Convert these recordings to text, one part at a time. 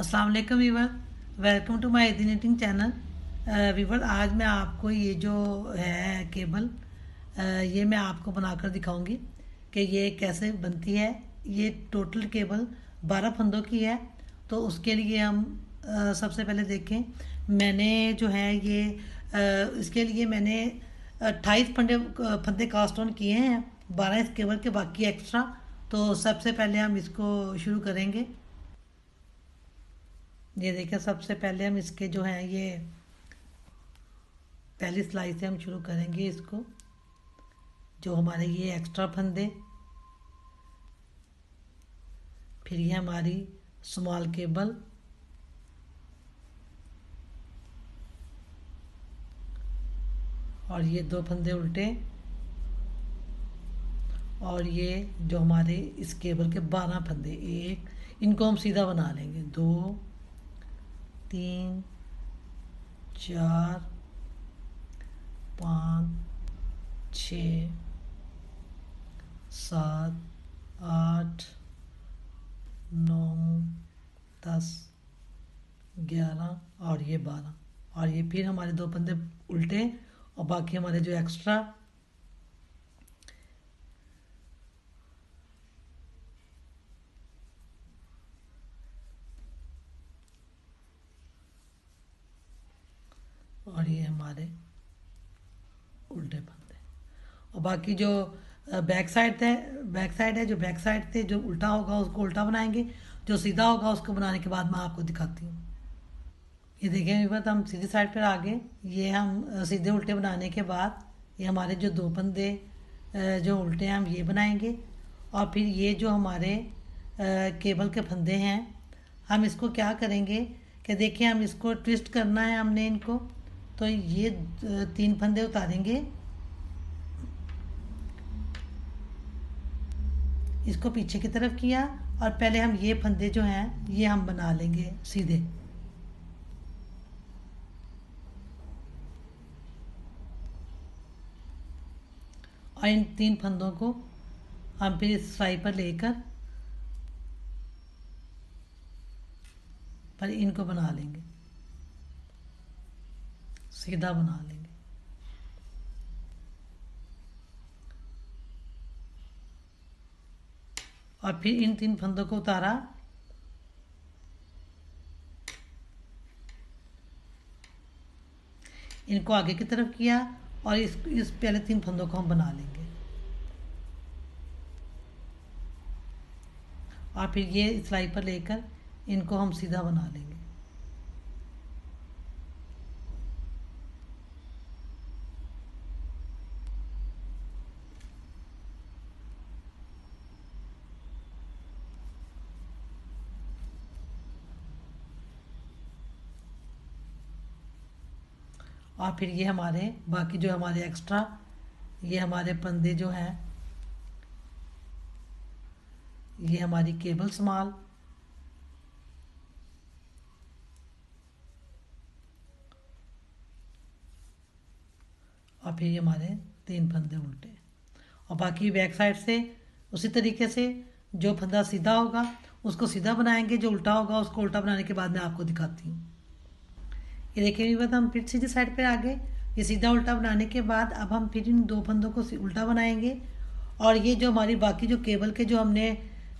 अस्सलाम वालेकुम viewer. Welcome to my easy knitting channel. Viewer, आज मैं आपको ये जो है केबल, ये मैं आपको बनाकर दिखाऊंगी कि ये कैसे बनती है। ये टोटल केबल 12 फंदों की है। तो उसके लिए हम सबसे पहले देखें। मैंने जो है ये इसके लिए मैंने 28 फंदे कास्ट ऑन किए हैं, 12 इस केबल के, बाकी एक्स्ट्रा। तो सबसे पहले हम इसको शुरू करेंगे। ये देखिए, सबसे पहले हम इसके जो है ये पहली सिलाई से हम शुरू करेंगे इसको। जो हमारे ये एक्स्ट्रा फंदे, फिर ये हमारी स्मॉल केबल, और ये 2 फंदे उल्टे, और ये जो हमारे इस केबल के 12 फंदे, एक इनको हम सीधा बना लेंगे। 2 3 4 5 6 7 8 9 10 11 और ये 12, और ये फिर हमारे 2 फंदे उल्टे, और बाकी हमारे जो एक्स्ट्रा। और ये हमारे उल्टे फंदे, और बाकी जो बैक साइड है, जो बैक साइड थे, जो उल्टा होगा उसको उल्टा बनाएंगे, जो सीधा होगा उसको बनाने के बाद मैं आपको दिखाती हूँ। ये देखें, एक बार हम सीधी साइड पर आ गए। ये हम सीधे उल्टे बनाने के बाद ये हमारे जो 2 फंदे जो उल्टे हैं हम ये बनाएंगे, और फिर ये जो हमारे केबल के फंदे हैं, हम इसको क्या करेंगे कि देखिए, हम इसको ट्विस्ट करना है हमने इनको। तो ये 3 फंदे उतारेंगे, इसको पीछे की तरफ किया, और पहले हम ये फंदे जो हैं ये हम बना लेंगे सीधे। और इन 3 फंदों को हम फिर इस सिलाई पर लेकर पर इनको बना लेंगे, सीधा बना लेंगे। और फिर इन 3 फंदों को उतारा, इनको आगे की तरफ किया, और इस पहले 3 फंदों को हम बना लेंगे, और फिर ये सिलाई पर लेकर इनको हम सीधा बना लेंगे। और फिर ये हमारे बाकी जो हमारे एक्स्ट्रा ये हमारे फंदे जो हैं, ये हमारी केबल स्मॉल, और फिर ये हमारे 3 फंदे उल्टे, और बाकी बैक साइड से उसी तरीके से जो फंदा सीधा होगा उसको सीधा बनाएंगे, जो उल्टा होगा उसको उल्टा बनाने के बाद मैं आपको दिखाती हूँ। ये देखिए, ये बात हम फिर सीधी साइड पे आ गए। ये सीधा उल्टा बनाने के बाद अब हम फिर इन 2 फंदों को उल्टा बनाएंगे, और ये जो हमारी बाकी जो केबल के जो हमने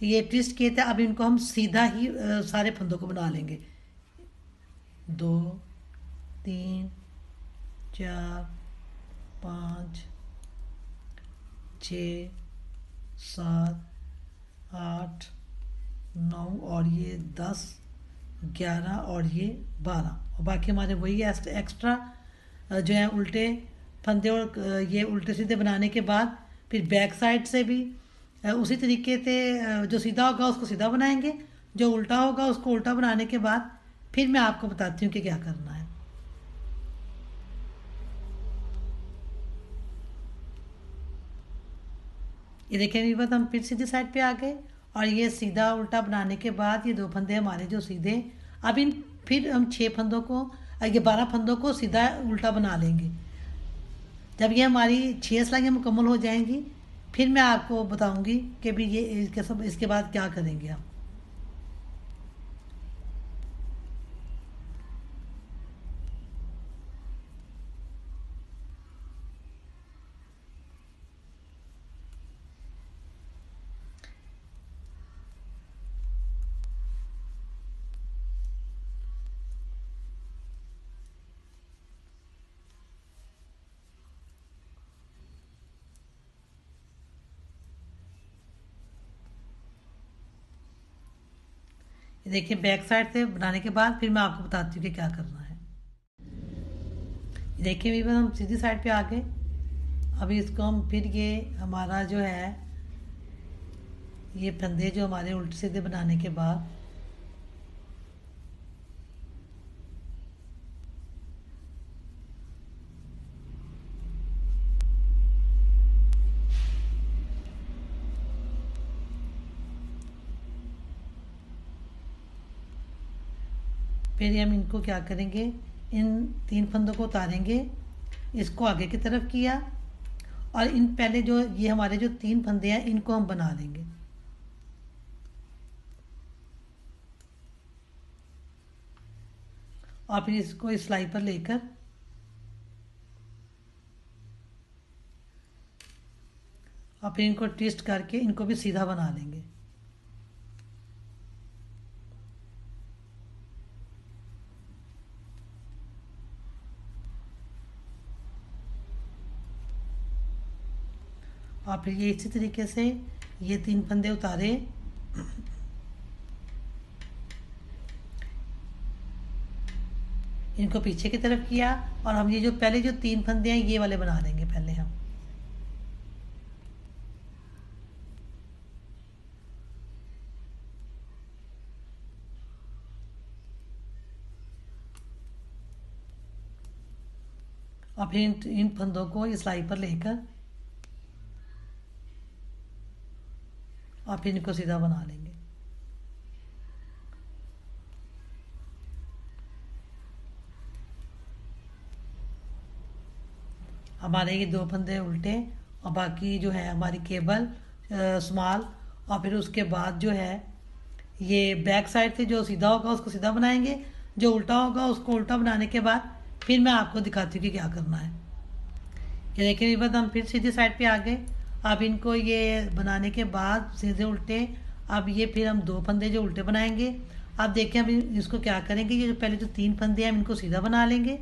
ये ट्विस्ट किए थे, अब इनको हम सीधा ही सारे फंदों को बना लेंगे। 2 3 4 5 6 7 8 9 और ये 10 11 और ये 12, और बाकी हमारे वही एक्स्ट्रा जो है उल्टे फंदे, और ये उल्टे सीधे बनाने के बाद फिर बैक साइड से भी उसी तरीके से जो सीधा होगा उसको सीधा बनाएंगे, जो उल्टा होगा उसको उल्टा बनाने के बाद फिर मैं आपको बताती हूँ कि क्या करना है। ये देखें, ये बात हम फिर सीधी साइड पे आ गए, और ये सीधा उल्टा बनाने के बाद ये 2 फंदे हमारे जो सीधे, अब इन फिर हम 6 फंदों को, ये 12 फंदों को सीधा उल्टा बना लेंगे। जब ये हमारी 6 सिलाइयाँ मुकम्मल हो जाएंगी, फिर मैं आपको बताऊंगी कि भी ये इसके बाद क्या करेंगे हम। देखिए बैक साइड से बनाने के बाद फिर मैं आपको बताती हूँ कि क्या करना है। देखिए वीवर हम सीधी साइड पे आ गए। अभी इसको हम फिर ये हमारा जो है ये फंदे जो हमारे उल्टे सीधे बनाने के बाद फिर हम इनको क्या करेंगे, इन 3 फंदों को उतारेंगे, इसको आगे की तरफ किया और इन पहले जो ये हमारे जो 3 फंदे हैं इनको हम बना लेंगे। और फिर इसको इस सिलाई पर लेकर और फिर इनको ट्विस्ट करके इनको भी सीधा बना लेंगे। और फिर ये इसी तरीके से ये 3 फंदे उतारे, इनको पीछे की तरफ किया और हम ये जो पहले जो 3 फंदे हैं ये वाले बना लेंगे पहले हम। और फिर इन फंदों को इस सिलाई पर लेकर और फिर इनको सीधा बना लेंगे। हमारे ये 2 फंदे उल्टे और बाकी जो है हमारी केबल स्मॉल। और फिर उसके बाद जो है ये बैक साइड से जो सीधा होगा उसको सीधा बनाएंगे, जो उल्टा होगा उसको उल्टा बनाने के बाद फिर मैं आपको दिखाती हूँ कि क्या करना है। ये देखिए बाद हम फिर सीधी साइड पे आ गए। अब इनको ये बनाने के बाद सीधे उल्टे, अब ये फिर हम 2 फंदे जो उल्टे बनाएंगे। अब देखिए अब इसको क्या करेंगे, ये जो पहले जो 3 फंदे हैं हम इनको सीधा बना लेंगे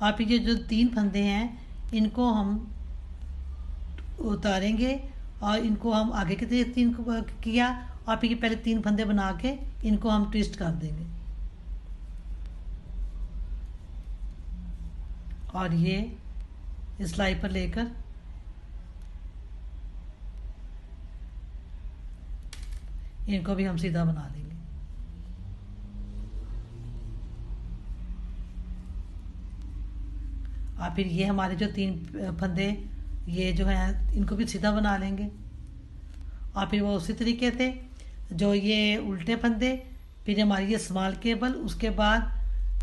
और फिर ये जो 3 फंदे हैं इनको हम उतारेंगे और इनको हम आगे की तरफ 3 किया और फिर ये पहले 3 फंदे बना के इनको हम ट्विस्ट कर देंगे और ये इस सिलाई पर लेकर इनको भी हम सीधा बना लेंगे। और फिर ये हमारे जो 3 फंदे ये जो है इनको भी सीधा बना लेंगे और फिर वो उसी तरीके से जो ये उल्टे फंदे, फिर हमारी ये स्मॉल केबल, उसके बाद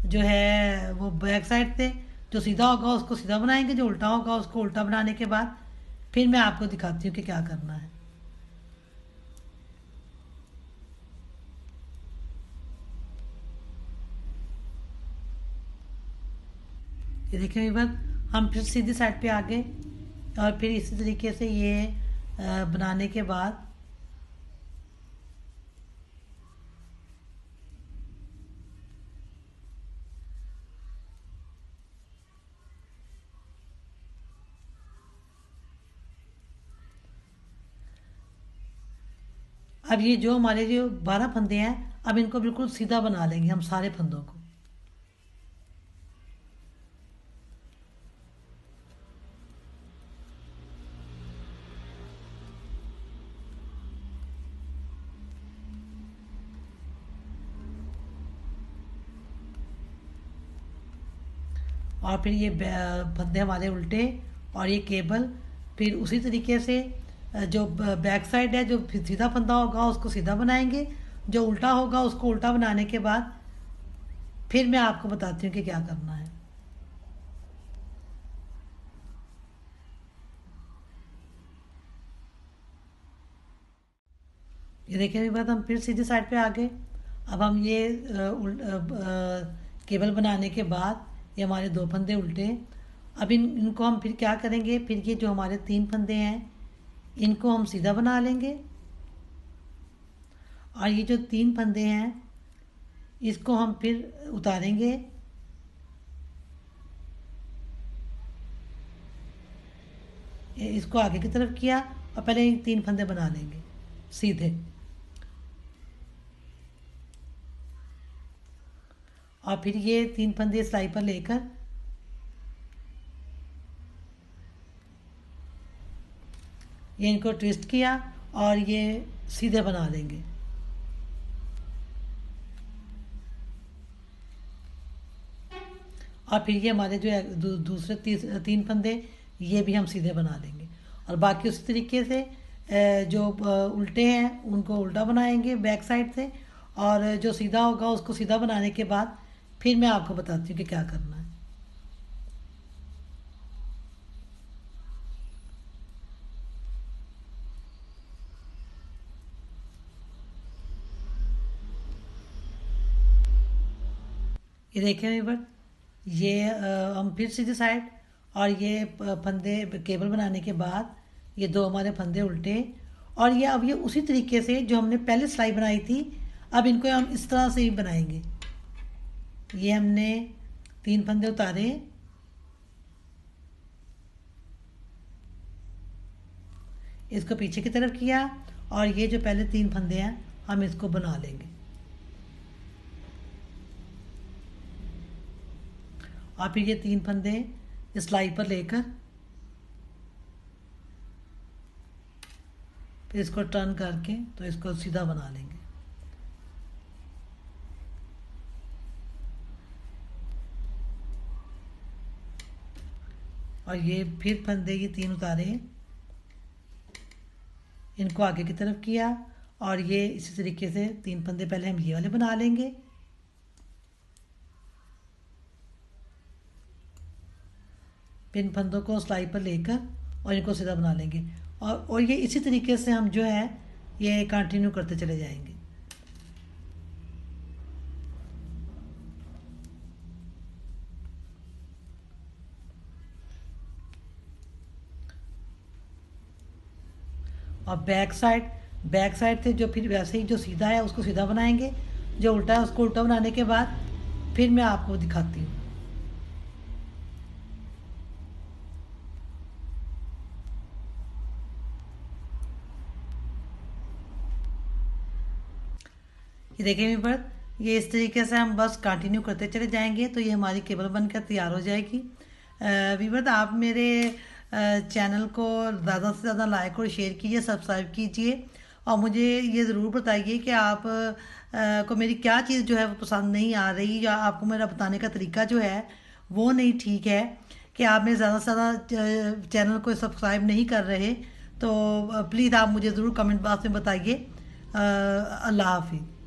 जो है वो बैक साइड से जो सीधा होगा उसको सीधा बनाएंगे, जो उल्टा होगा उसको उल्टा बनाने के बाद फिर मैं आपको दिखाती हूँ कि क्या करना है। ये देखिए बार हम फिर सीधी साइड पे आ गए और फिर इसी तरीके से ये बनाने के बाद अब ये जो हमारे जो 12 फंदे हैं अब इनको बिल्कुल सीधा बना लेंगे हम सारे फंदों को। और फिर ये फंदे हमारे उल्टे और ये केबल फिर उसी तरीके से जो बैक साइड है जो सीधा फंदा होगा उसको सीधा बनाएंगे, जो उल्टा होगा उसको उल्टा बनाने के बाद फिर मैं आपको बताती हूँ कि क्या करना है। ये देखिए अभी बात हम फिर सीधी साइड पे आ गए। अब हम ये केबल बनाने के बाद ये हमारे 2 फंदे उल्टे, अब इनको हम फिर क्या करेंगे, फिर ये जो हमारे 3 फंदे हैं इनको हम सीधा बना लेंगे और ये जो 3 फंदे हैं इसको हम फिर उतारेंगे इसको आगे की तरफ किया और पहले 3 फंदे बना लेंगे सीधे। और फिर ये 3 फंदे सिलाई पर लेकर ये इनको ट्विस्ट किया और ये सीधे बना देंगे। और फिर ये हमारे जो है दूसरे 3 फंदे ये भी हम सीधे बना लेंगे। और बाकी उसी तरीके से जो उल्टे हैं उनको उल्टा बनाएंगे बैक साइड से, और जो सीधा होगा उसको सीधा बनाने के बाद फिर मैं आपको बताती हूँ कि क्या करना है। ये देखें व्यूअर, ये हम फिर सीधी साइड, और ये फंदे केबल बनाने के बाद ये 2 हमारे फंदे उल्टे, और ये अब ये उसी तरीके से जो हमने पहले सिलाई बनाई थी अब इनको हम इस तरह से ही बनाएंगे। ये हमने 3 फंदे उतारे, इसको पीछे की तरफ किया, और ये जो पहले 3 फंदे हैं हम इसको बना लेंगे। और फिर ये 3 फंदे सिलाई पर लेकर फिर इसको टर्न करके तो इसको सीधा बना लेंगे। और ये फिर फंदे ये 3 उतारे, इनको आगे की तरफ किया, और ये इसी तरीके से 3 फंदे पहले हम ये वाले बना लेंगे। पिन फंदों को सिलाई पर लेकर और इनको सीधा बना लेंगे, और ये इसी तरीके से हम जो है ये कंटिन्यू करते चले जाएंगे। और बैक साइड से जो फिर वैसे ही जो सीधा है उसको सीधा बनाएंगे, जो उल्टा है उसको उल्टा बनाने के बाद फिर मैं आपको दिखाती हूँ। ये देखें व्यूअर, ये इस तरीके से हम बस कंटिन्यू करते चले जाएंगे तो ये हमारी केबल बनकर तैयार हो जाएगी। व्यूअर, आप मेरे चैनल को ज़्यादा से ज़्यादा लाइक और शेयर कीजिए, सब्सक्राइब कीजिए, और मुझे ये ज़रूर बताइए कि आप को मेरी क्या चीज़ जो है वो पसंद नहीं आ रही, या आपको मेरा बताने का तरीका जो है वो नहीं ठीक है, कि आप मेरे ज़्यादा से ज़्यादा चैनल को सब्सक्राइब नहीं कर रहे, तो प्लीज़ आप मुझे ज़रूर कमेंट बॉक्स में बताइए। अल्लाह हाफिज़।